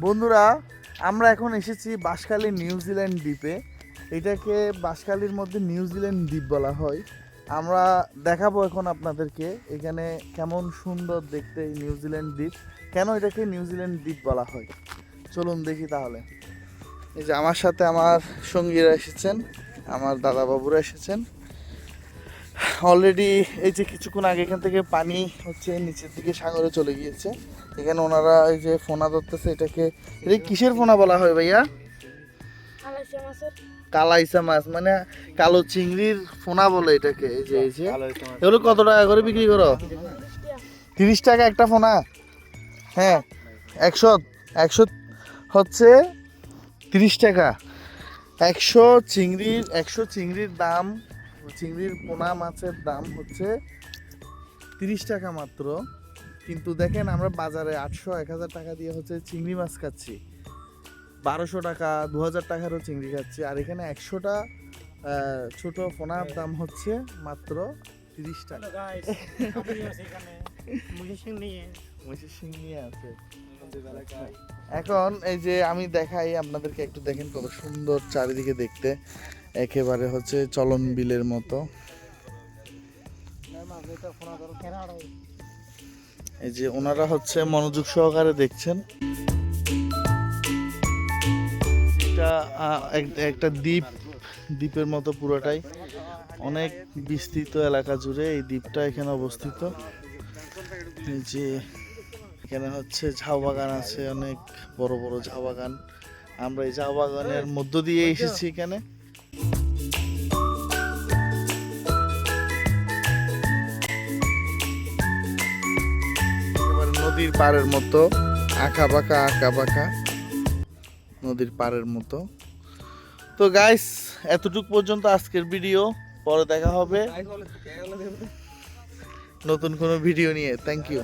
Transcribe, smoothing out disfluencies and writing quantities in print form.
বন্ধুরা, আমরা এখন এসেছি বাঁশখালী নিউজিল্যান্ড দ্বীপে। এটাকে বাঁশখালীর মধ্যে নিউজিল্যান্ড দ্বীপ বলা হয়। আমরা দেখাবো এখন আপনাদেরকে এখানে কেমন সুন্দর দেখতে এই নিউজিল্যান্ড দ্বীপ, কেন এটাকে নিউজিল্যান্ড দ্বীপ বলা হয়। চলুন দেখি তাহলে। এই যে আমার সাথে আমার সঙ্গীরা এসেছেন, আমার দাদা বাবুরা এসেছেন অলরেডি। এই যে কিছুক্ষণ আগে এখান থেকে পানি হচ্ছে নিচের দিকে সাগরে চলে গিয়েছে। এখানে ওনারা এই যে ফোনা ধরতেছে, এটা কিসের ফোনা বলা হয় ভাইয়া? কালাইসা মাছ, মানে কালো চিংড়ির ফোনা বলে এটাকে। এই যে এগুলো কত টাকা করে বিক্রি করো? 30 টাকা একটা ফোনা। হ্যাঁ, 100 হচ্ছে 30 টাকা। 100 চিংড়ির দাম, চিংড়ির পোনা মাছের দাম হচ্ছে 30 টাকা মাত্র। কিন্তু দেখেন আমরা বাজারে 800-1000 টাকা দিয়ে হচ্ছে চিংড়ি মাছ খাচ্ছি, 1200 টাকা 2000 টাকারও চিংড়ি খাচ্ছি। আর এখানে 100টা ছোট পোনার দাম হচ্ছে মাত্র 30 টাকা। এখন এই যে আমি দেখাই আপনাদেরকে, একটু দেখেন কত সুন্দর চারিদিকে দেখতে, একেবারে হচ্ছে চলন বিলের মতো। এই যে ওনারা হচ্ছে মনোযোগ সহকারে দেখছেন। এটা একটা দ্বীপের মতো পুরোটাই, অনেক বিস্তৃত এলাকা জুড়ে এই দ্বীপটা এখানে অবস্থিত। এই যে এখানে হচ্ছে ঝাউ বাগান আছে, অনেক বড় বড় ঝাউ বাগান। আমরা এই ঝাউ বাগানের মধ্য দিয়ে এসেছি এখানে। নদীর পাড়ের মতো আঁকা বাঁকা নদীর পাড়ের মতো। তো গাইস, এতটুকু পর্যন্ত আজকের ভিডিও। পরে দেখা হবে নতুন কোনো ভিডিও নিয়ে। Thank you.